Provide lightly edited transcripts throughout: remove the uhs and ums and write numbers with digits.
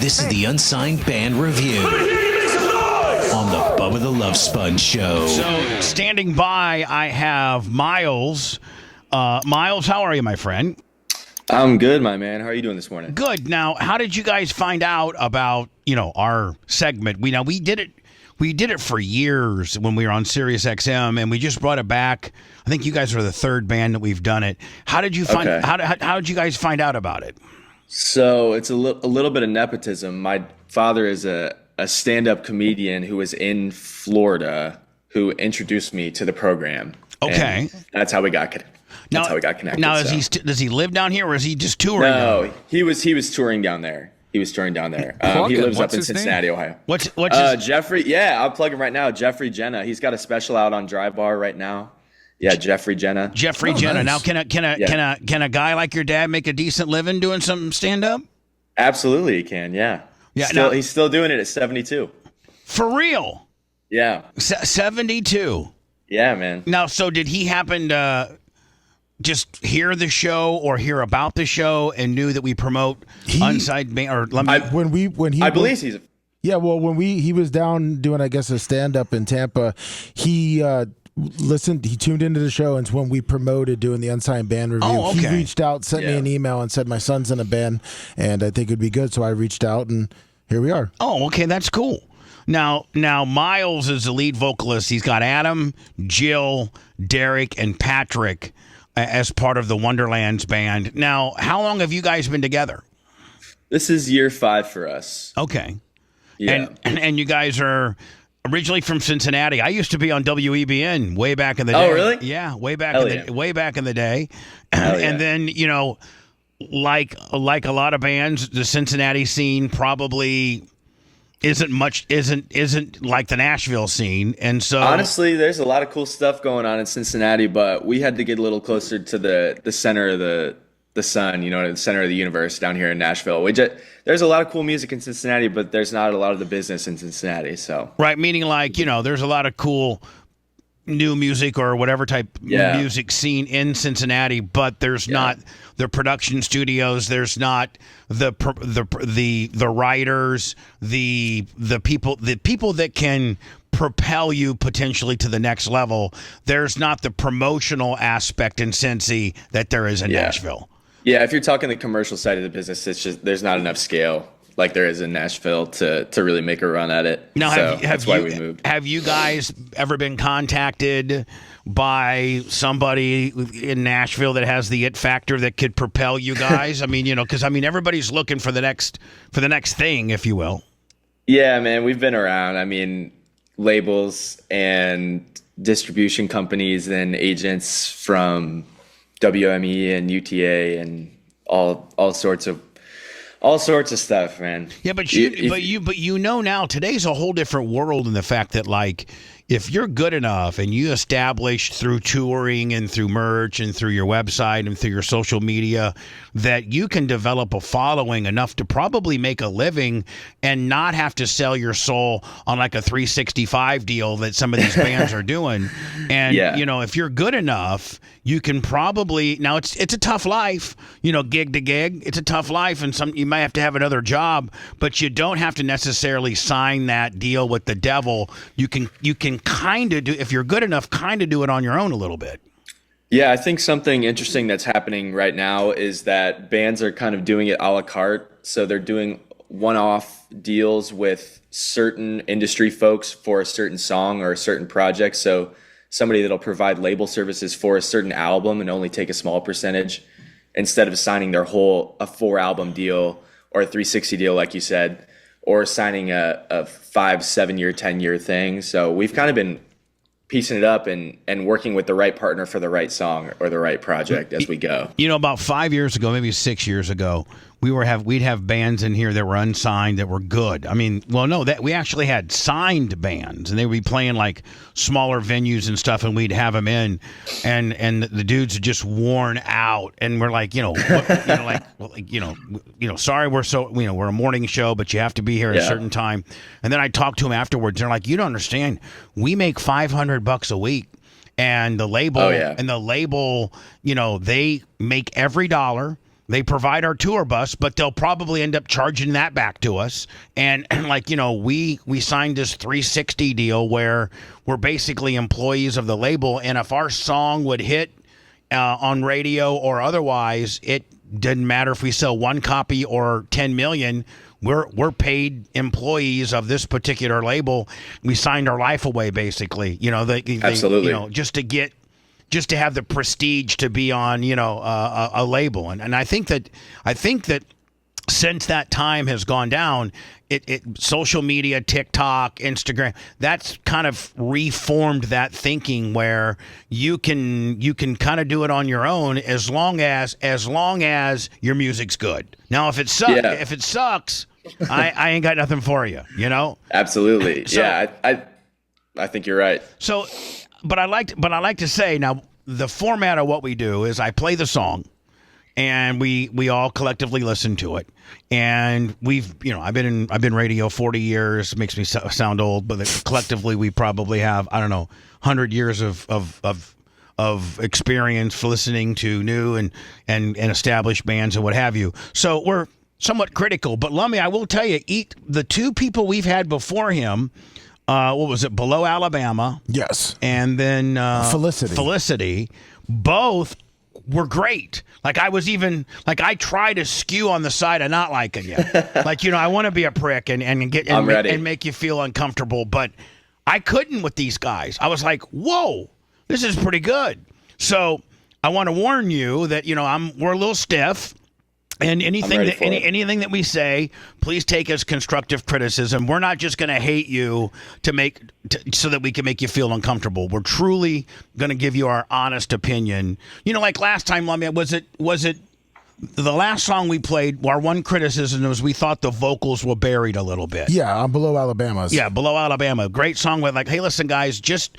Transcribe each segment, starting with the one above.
This is the Unsigned Band Review on the Bubba the Love Sponge Show. So, standing by, I have Miles. Miles, how are you, my friend? I'm good, my man. How are you doing this morning? Good. Now, how did you guys find out about, our segment? We did it for years when we were on Sirius XM, and we just brought it back. I think you guys are the third band that we've done it. How did you how did you guys find out about it? So it's a little bit of nepotism. My father is a stand-up comedian who was in Florida who introduced me to the program. Okay. And that's how we got connected. Now, does he live down here, or is he just touring? No, he was touring down there. He lives up in Cincinnati, Ohio. What's his... Jeffrey? Yeah, I'll plug him right now. Jeffrey Jena. He's got a special out on Drive Bar right now. Yeah, Jeffrey Jena. Jeffrey Jena. Nice. Now, can a guy like your dad make a decent living doing some stand up? Absolutely, he can. Yeah. Yeah. He's still doing it at 72. For real? Yeah. 72. Yeah, man. Now, so did he happen to just hear the show or hear about the show and knew that we promote Unsigned Band? Or when he was down doing, I guess, a stand up in Tampa, he tuned into the show, and it's when we promoted doing the Unsigned Band Review. Oh, okay. He reached out, sent me an email, and said my son's in a band, and I think it'd be good. So I reached out, and here we are. Oh, okay, that's cool. Now Miles is the lead vocalist. He's got Adam, Jill, Derek, and Patrick as part of the Wonderlands band. Now, how long have you guys been together? This is year 5 for us. Okay. Yeah. And you guys are originally from Cincinnati. I used to be on WEBN way back in the day. Oh, really? Yeah, way back in the day. And then, like a lot of bands, the Cincinnati scene probably isn't like the Nashville scene. And so honestly, there's a lot of cool stuff going on in Cincinnati, but we had to get a little closer to the center of the sun, the center of the universe down here in Nashville. There's a lot of cool music in Cincinnati, but there's not a lot of the business in Cincinnati. So right, meaning like, there's a lot of cool new music or whatever type music scene in Cincinnati, but there's not the production studios, there's not the writers, the people that can propel you potentially to the next level. There's not the promotional aspect in Cincy that there is in Nashville. Yeah, if you're talking the commercial side of the business, it's just there's not enough scale like there is in Nashville to really make a run at it. Now, that's why we moved. Have you guys ever been contacted by somebody in Nashville that has the it factor that could propel you guys? I mean, because everybody's looking for the next thing, if you will. Yeah, man, we've been around. I mean, labels and distribution companies and agents from WME and UTA and all sorts of stuff, man. Yeah, but you know now today's a whole different world in the fact that, like, if you're good enough and you establish through touring and through merch and through your website and through your social media that you can develop a following enough to probably make a living and not have to sell your soul on like a 365 deal that some of these bands are doing. And, if you're good enough, you can probably, now it's a tough life, gig to gig. It's a tough life, and you might have to have another job, but you don't have to necessarily sign that deal with the devil. You can kind of do, if you're good enough, kind of do it on your own a little bit. Yeah, I think something interesting that's happening right now is that bands are kind of doing it a la carte. So they're doing one-off deals with certain industry folks for a certain song or a certain project. So somebody that'll provide label services for a certain album and only take a small percentage instead of signing a 4-album deal or a 360 deal, like you said, or signing a 5-7 year, 10-year thing. So we've kind of been piecing it up and working with the right partner for the right song or the right project as we go. About 5 years ago, maybe 6 years ago, we'd have bands in here that were unsigned that were good. I mean, that we actually had signed bands, and they would be playing like smaller venues and stuff, and we'd have them in, and the dudes are just worn out, and we're like, sorry, we're a morning show, but you have to be here at a certain time. And then I talked to them afterwards. They're like, you don't understand. We make $500 a week. And the label, they make every dollar. They provide our tour bus, but they'll probably end up charging that back to us. And like, we signed this 360 deal where we're basically employees of the label. And if our song would hit on radio or otherwise, it didn't matter if we sell 1 copy or 10 million. We're paid employees of this particular label. We signed our life away, basically. Absolutely. Just to have the prestige to be on, a label. And I think that since that time has gone down, it social media, TikTok, Instagram, that's kind of reformed that thinking where you can kind of do it on your own as long as your music's good. Now, if it sucks, I ain't got nothing for you, Absolutely. So, I think you're right. So, but I like to say now the format of what we do is I play the song, and we all collectively listen to it, and I've been radio 40 years. Makes me sound old, but collectively we probably have 100 years of experience for listening to new and established bands and what have you. So we're somewhat critical. But Lummy, I will tell you, the 2 people we've had before him. What was it? Below Alabama. Yes. And then Felicity. Felicity. Both were great. Like I try to skew on the side of not liking you. I want to be a prick and make you feel uncomfortable, but I couldn't with these guys. I was like, whoa, this is pretty good. So I want to warn you that we're a little stiff. And anything that we say, please take as constructive criticism. We're not just going to hate you so that we can make you feel uncomfortable. We're truly going to give you our honest opinion. Like last time, Lummy, was it the last song we played? Our one criticism was we thought the vocals were buried a little bit. Yeah, on Below Alabama. Yeah, Below Alabama. Great song with hey, listen, guys, just.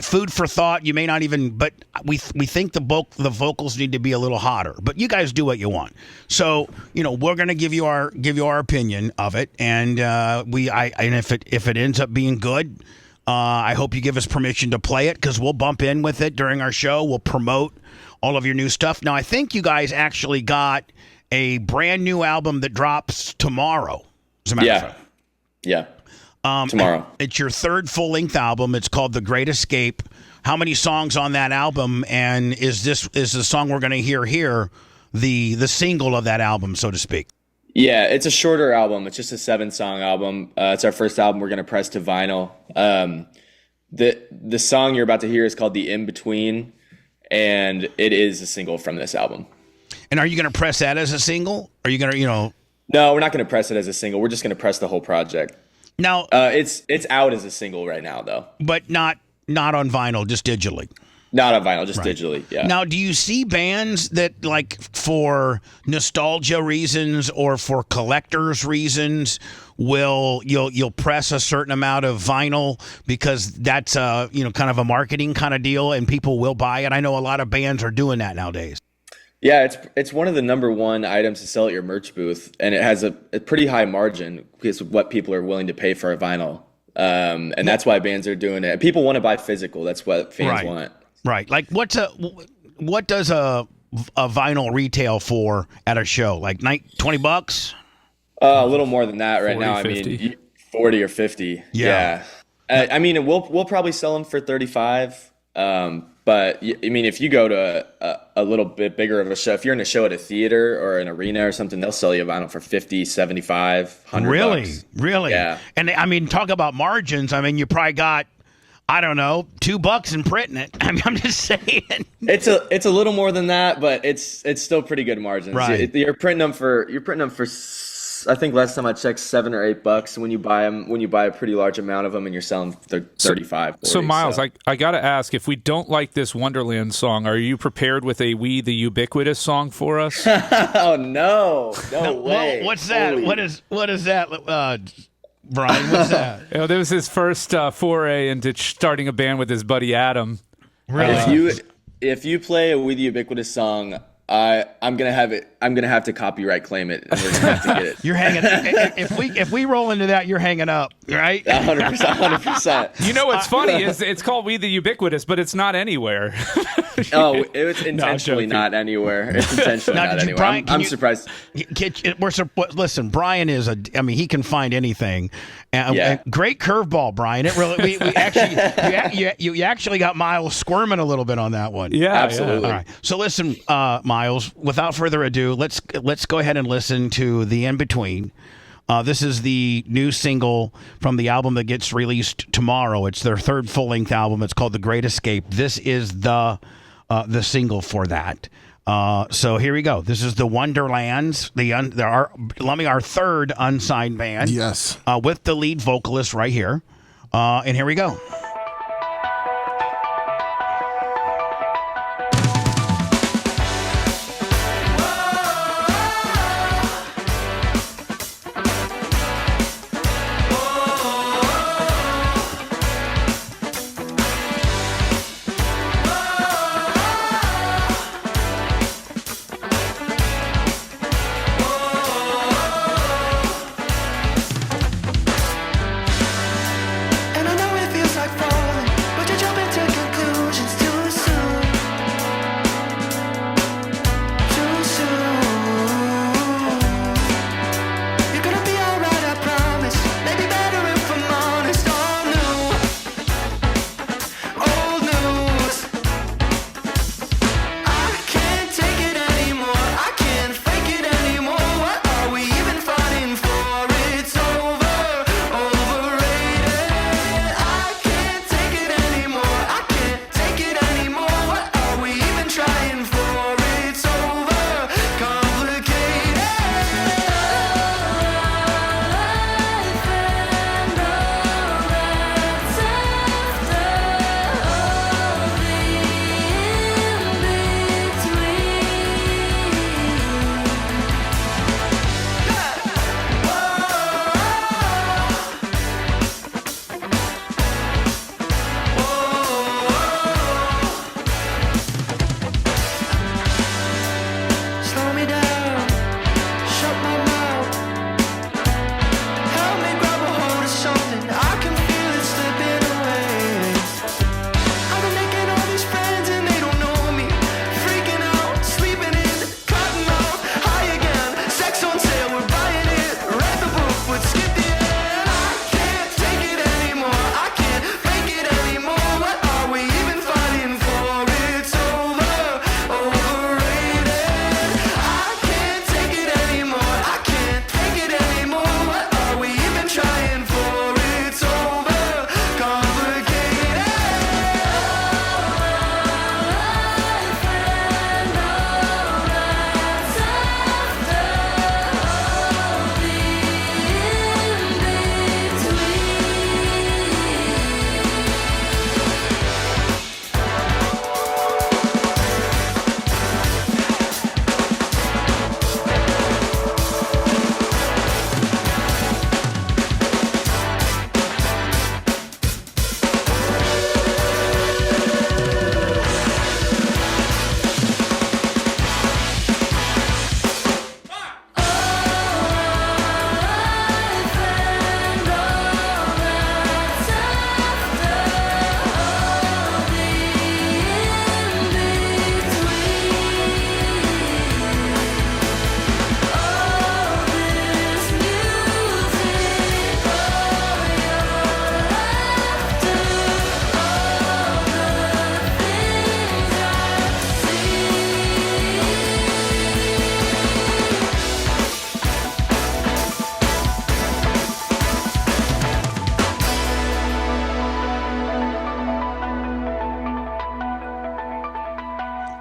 Food for thought. You may not even, but we think the vocals need to be a little hotter. But you guys do what you want. So we're gonna give you our opinion of it, and if it ends up being good, I hope you give us permission to play it because we'll bump in with it during our show. We'll promote all of your new stuff. Now I think you guys actually got a brand new album that drops tomorrow. As a matter of fact. Yeah. Tomorrow. It's your 3rd full-length album. It's called The Great Escape. How many songs on that album? And is the song we're going to hear here the single of that album, so to speak? Yeah, it's a shorter album. It's just a 7-song album. It's our first album we're going to press to vinyl. The song you're about to hear is called The In Between, and it is a single from this album. And are you going to press that as a single? Are you going to, No, we're not going to press it as a single. We're just going to press the whole project. Now, it's out as a single right now, though. But not on vinyl, just digitally. Not on vinyl, just digitally. Yeah. Now, do you see bands that, for nostalgia reasons or for collectors' reasons, you'll press a certain amount of vinyl because that's kind of a marketing kind of deal, and people will buy it? I know a lot of bands are doing that nowadays. Yeah, it's one of the number 1 items to sell at your merch booth, and it has a pretty high margin because of what people are willing to pay for a vinyl. And that's why bands are doing it. People want to buy physical. That's what fans want. Right. Like what does a vinyl retail for at a show? Like $20? A little more than that right 40, now. 50. I mean, 40 or 50. Yeah. I mean, we'll probably sell them for 35. But I mean, if you go to a little bit bigger of a show, if you're in a show at a theater or an arena or something, they'll sell you a vinyl for 50, 75, 100 bucks. Really? Yeah. And I mean, talk about margins. I mean, you probably got, I don't know, $2 in printing it. I mean, I'm just saying. It's a little more than that, but it's still pretty good margins. Right. You're printing them for I think last time I checked $7 or $8 when you buy a pretty large amount of them and you're selling 35. 40, so Miles, I got to ask, if we don't like this Wonderlands song, are you prepared with a We the Ubiquitous song for us? Oh no way. Well, what's that? Holy. What is that? Brian, what's that? That was his first foray into starting a band with his buddy Adam. Really? If you play a We the Ubiquitous song, I'm gonna have it. I'm gonna have to copyright claim it, and we're gonna have to get it. You're hanging. If we roll into that, you're hanging up, right? 100%. You know what's funny is it's called We the Ubiquitous, but it's not anywhere. Oh, it's intentionally not anywhere. It's intentionally not anywhere. Brian, I'm surprised. Listen, Brian is he can find anything. Yeah. Great curveball, Brian. It really. We actually, you actually got Miles squirming a little bit on that one. Yeah, Absolutely. All right. So listen, Miles. Without further ado, let's go ahead and listen to the In Between. This is the new single from the album that gets released tomorrow. It's their third full-length album. It's called The Great Escape. This is the single for that. So here we go. This is the Wonderlands. Our third unsigned band. Yes. With the lead vocalist right here. And here we go.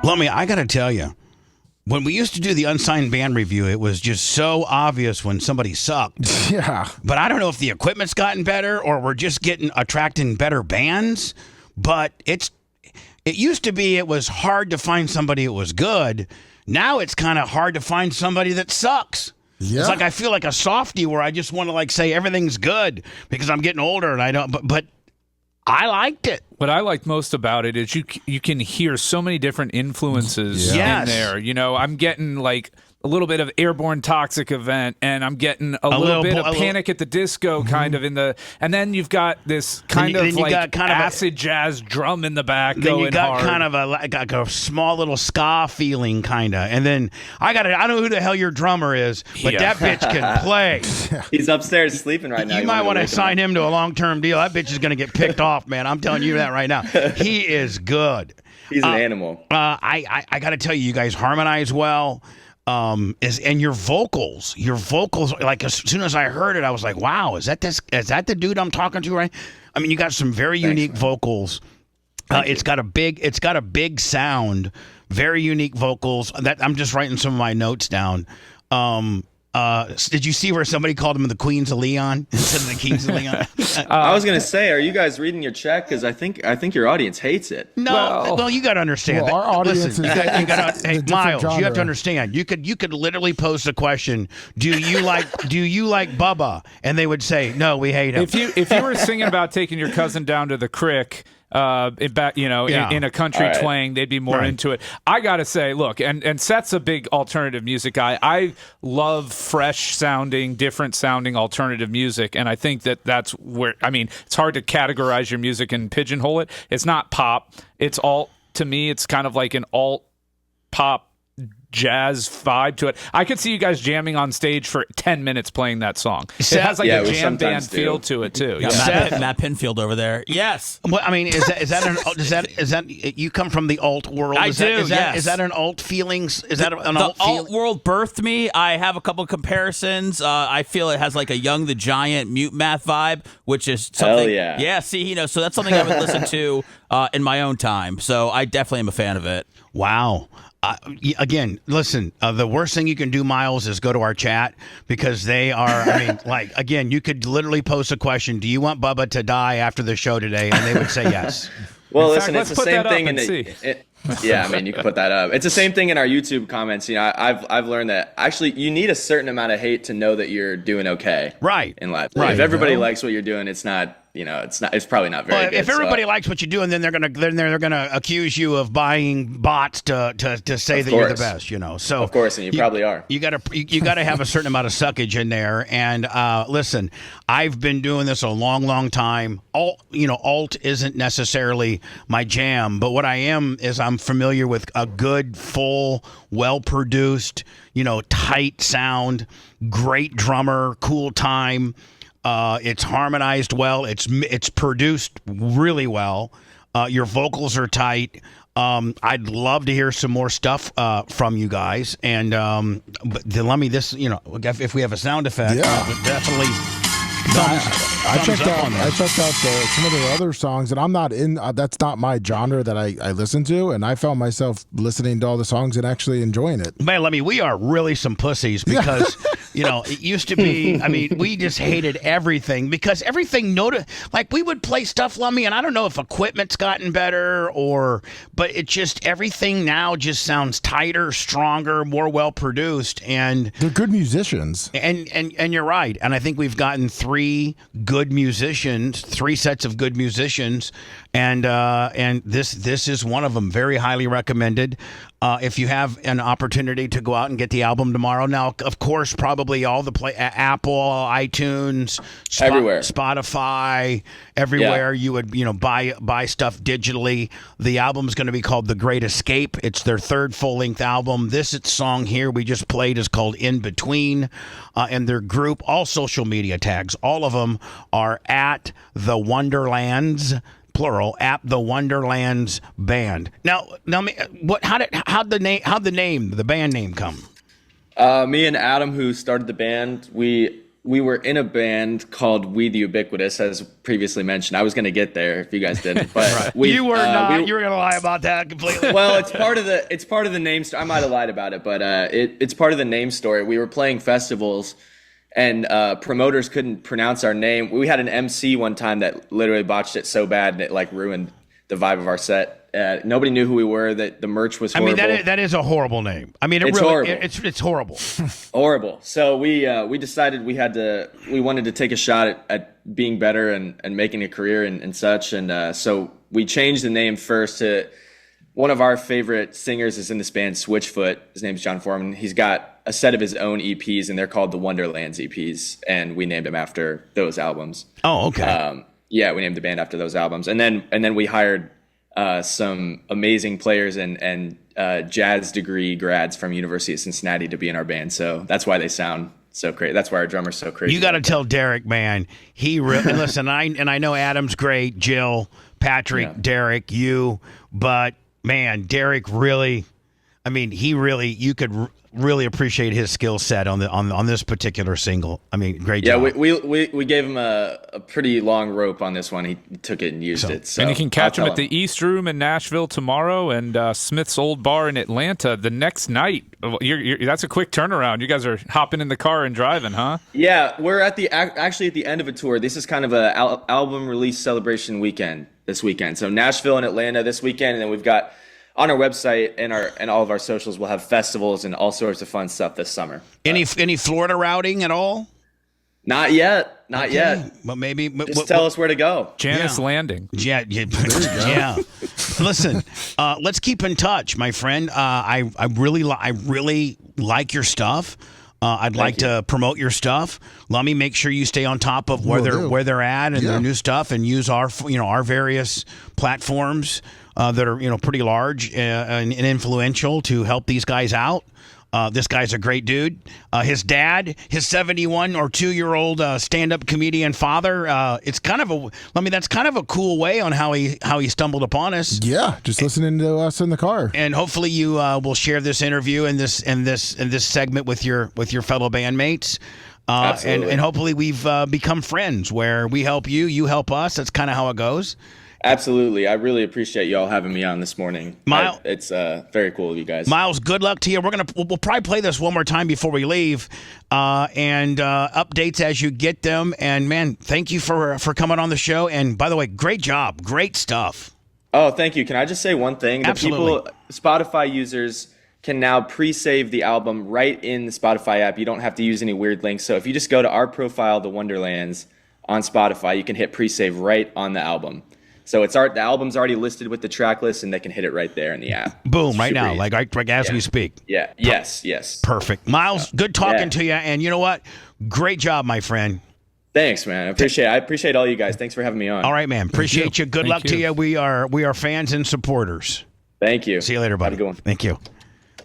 Lummy, I got to tell you, when we used to do the Unsigned band review, it was just so obvious when somebody sucked. Yeah. But I don't know if the equipment's gotten better or we're just attracting better bands. But it used to be it was hard to find somebody that was good. Now it's kind of hard to find somebody that sucks. Yeah. It's like I feel like a softie where I just want to say everything's good because I'm getting older and I don't. But I liked it. What I liked most about it is you can hear so many different influences in there. You know, I'm getting like a little bit of Airborne Toxic Event, and I'm getting a little bit of Panic at the Disco kind of in the, and then you've got this kind of like acid jazz drum in the back then going you got hard. kind of like a small little ska feeling kind of, and then I don't know who the hell your drummer is, but that bitch can play. He's upstairs sleeping right now. You might want to sign him to a long-term deal. That bitch is going to get picked off, man. I'm telling you that right now. He is good. He's an animal. I got to tell you, you guys harmonize well. And your vocals, like as soon as I heard it, I was like, wow, is that the dude I'm talking to, right? I mean, you got some very unique vocals. It's got a big sound, very unique vocals. That I'm just writing some of my notes down. Did you see where somebody called him the Queens of Leon instead of the Kings of Leon? I was gonna say, are you guys reading your check? Because I think your audience hates it. No, well, you got to understand. Well, our audience Listen, hey, Miles, genre. you have to understand. You could literally pose the question: Do you like Bubba? And they would say, no, we hate him. If you were singing about taking your cousin down to the crick, in a country twang, they'd be more into it. I gotta say, look, and Seth's a big alternative music guy. I love fresh sounding, different sounding alternative music, and I think that's where, I mean, it's hard to categorize your music and pigeonhole it. It's not pop. It's alt. To me, it's kind of like an alt pop jazz vibe to it. I could see you guys jamming on stage for 10 minutes playing that song. It has like a jam band feel to it too. Matt Pinfield over there. Yes. Well, I mean, is that you come from the alt world? Is that an alt feelings? Is that an alt? The alt world birthed me. I have a couple comparisons. I feel it has like a Young the Giant, Mutemath vibe, which is something. Hell yeah. Yeah. See, so that's something I would listen to in my own time. So I definitely am a fan of it. Wow. Again, listen, the worst thing you can do, Miles, is go to our chat because they are, I mean, like, again, you could literally post a question, do you want Bubba to die after the show today? And they would say yes. Well, In listen, fact, it's the same thing yeah, I mean, you can put that up. It's the same thing in our YouTube comments. You know, I've learned that actually you need a certain amount of hate to know that you're doing okay. Right. In life. Right. If everybody likes what you're doing, it's not. It's probably not very good. If everybody likes what you do, and then they're gonna accuse you of buying bots to say that you're the best, So of course, and you probably are. You gotta have a certain amount of suckage in there. And listen, I've been doing this a long time. Alt isn't necessarily my jam, but what I am is I'm familiar with a good, full, well-produced, tight sound, great drummer, cool time. It's harmonized well. It's produced really well. Your vocals are tight. I'd love to hear some more stuff from you guys. And but then let me if we have a sound effect, definitely. I checked out some of the other songs, and I'm not in. That's not my genre that I listen to, and I found myself listening to all the songs and actually enjoying it. Man, we are really some pussies because it used to be. I mean, we just hated everything because everything like we would play stuff, Lummy, and I don't know if equipment's gotten better but it just everything now just sounds tighter, stronger, more well produced, and they're good musicians. And you're right, and I think we've gotten three sets of good musicians, and this is one of them. Very highly recommended. If you have an opportunity to go out and get the album tomorrow, now of course probably all the Apple, iTunes, everywhere, Spotify, everywhere you would buy stuff digitally. The album's going to be called The Great Escape. It's their third full-length album. This song here we just played is called In Between, and their group, all social media tags, all of them are at the Wonderlands. Plural, at the Wonderlands Band. Now, how'd the band name come? Me and Adam, who started the band, we were in a band called We the Ubiquitous, as previously mentioned. I was going to get there if you guys didn't, but you were not. You were going to lie about that completely. Well, it's part of the name. I might have lied about it, but it's part of the name story. We were playing festivals, and promoters couldn't pronounce our name. We had an MC one time that literally botched it so bad that it ruined the vibe of our set. Nobody knew who we were. That the merch was horrible. I mean, that is a horrible name. I mean, it's really horrible. It's horrible. Horrible. So we decided we wanted to take a shot at being better and making a career and such. And so we changed the name first to one of our favorite singers is in this band, Switchfoot. His name's John Foreman. He's got a set of his own EPs, and they're called the Wonderlands EPs, and we named them after those albums. Oh, okay. Yeah, we named the band after those albums, and then we hired some amazing players and jazz degree grads from University of Cincinnati to be in our band. So that's why they sound so great. That's why our drummer's so crazy. You got to tell Derek, man. He really listen. I know Adam's great, Jill, Patrick, Derek, you, but man, Derek really. I mean, you could really appreciate his skill set on this particular single. I mean, great job. Yeah, we gave him a pretty long rope on this one. He took it and used it. So and you can catch him at the East Room in Nashville tomorrow and Smith's Old Bar in Atlanta the next night. That's a quick turnaround. You guys are hopping in the car and driving, huh? Yeah, we're actually at the end of a tour. This is kind of a album release celebration weekend this weekend. So Nashville and Atlanta this weekend, and then we've got on our website and all of our socials, we'll have festivals and all sorts of fun stuff this summer. Any Florida routing at all? Not yet. Not yet. Well, maybe. Just tell us where to go. Janice Landing. Yeah. Listen, let's keep in touch, my friend. I really like your stuff. I'd like to promote your stuff. Let me make sure you stay on top of where they're at and their new stuff, and use our various platforms that are pretty large and influential to help these guys out. This guy's a great dude. His dad, his 71 or 2-year-old stand-up comedian father. That's kind of a cool way on how he stumbled upon us. Yeah, just listening to us in the car. And hopefully you will share this interview and this segment with your fellow bandmates. And hopefully we've become friends where we help you, you help us. That's kind of how it goes. Absolutely. I really appreciate y'all having me on this morning. It's very cool of you guys. Miles, good luck to you. We'll probably play this one more time before we leave, and updates as you get them. And man, thank you for coming on the show. And by the way, great job. Great stuff. Oh, thank you. Can I just say one thing? Absolutely. Spotify users can now pre-save the album right in the Spotify app. You don't have to use any weird links. So if you just go to our profile, The Wonderlands, on Spotify, you can hit pre-save right on the album. So the album's already listed with the track list, and they can hit it right there in the app. Boom, right now, like as we speak. Yeah, yes. Perfect. Miles, good talking to you, and you know what? Great job, my friend. Thanks, man. I appreciate all you guys. Thanks for having me on. All right, man. Appreciate you. Good luck to you. We are fans and supporters. Thank you. See you later, buddy. Have a good one. Thank you.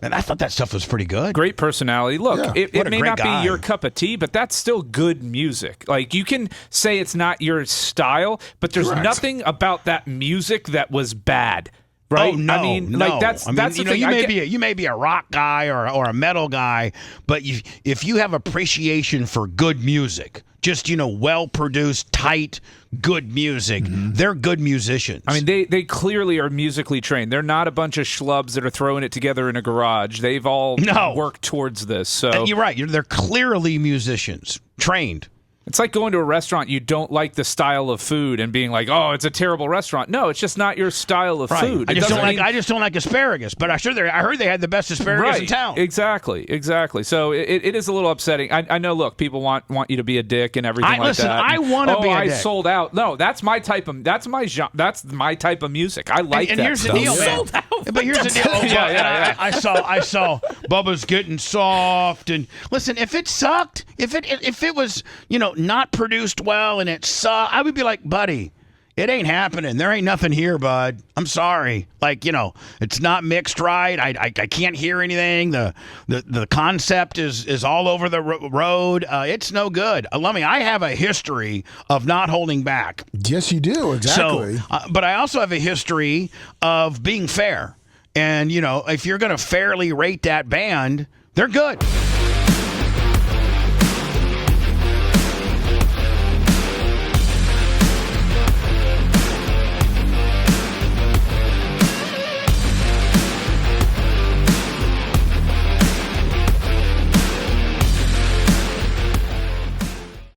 And I thought that stuff was pretty good. Great personality. Look, it may not guy. be your cup of tea, but that's still good music. Like, you can say it's not your style, but there's nothing about that music that was bad. Right? Oh, no, I mean, like that's the thing. You may be a rock guy or a metal guy, but if you have appreciation for good music, just well produced, tight, good music, they're good musicians. I mean, they clearly are musically trained. They're not a bunch of schlubs that are throwing it together in a garage. They've all worked towards this. So you're right. They're clearly musicians, trained. It's like going to a restaurant, you don't like the style of food and being like, oh, it's a terrible restaurant. No, it's just not your style of food. I just don't like asparagus, but I heard they had the best asparagus in town. Exactly. So it is a little upsetting. I know, look, people want you to be a dick and everything like that. I want to be a dick. Sold out. No, that's my type of music. I like and that here's stuff. the deal, Sold out. But here's the deal. I saw Bubba's getting soft, and listen, if it sucked, if it was not produced well and it sucked, I would be like, buddy, it ain't happening. There ain't nothing here, bud. I'm sorry. Like, it's not mixed right. I can't hear anything. The concept is all over the road. It's no good. I have a history of not holding back. Yes, you do. Exactly. So, but I also have a history of being fair. And, if you're going to fairly rate that band, they're good.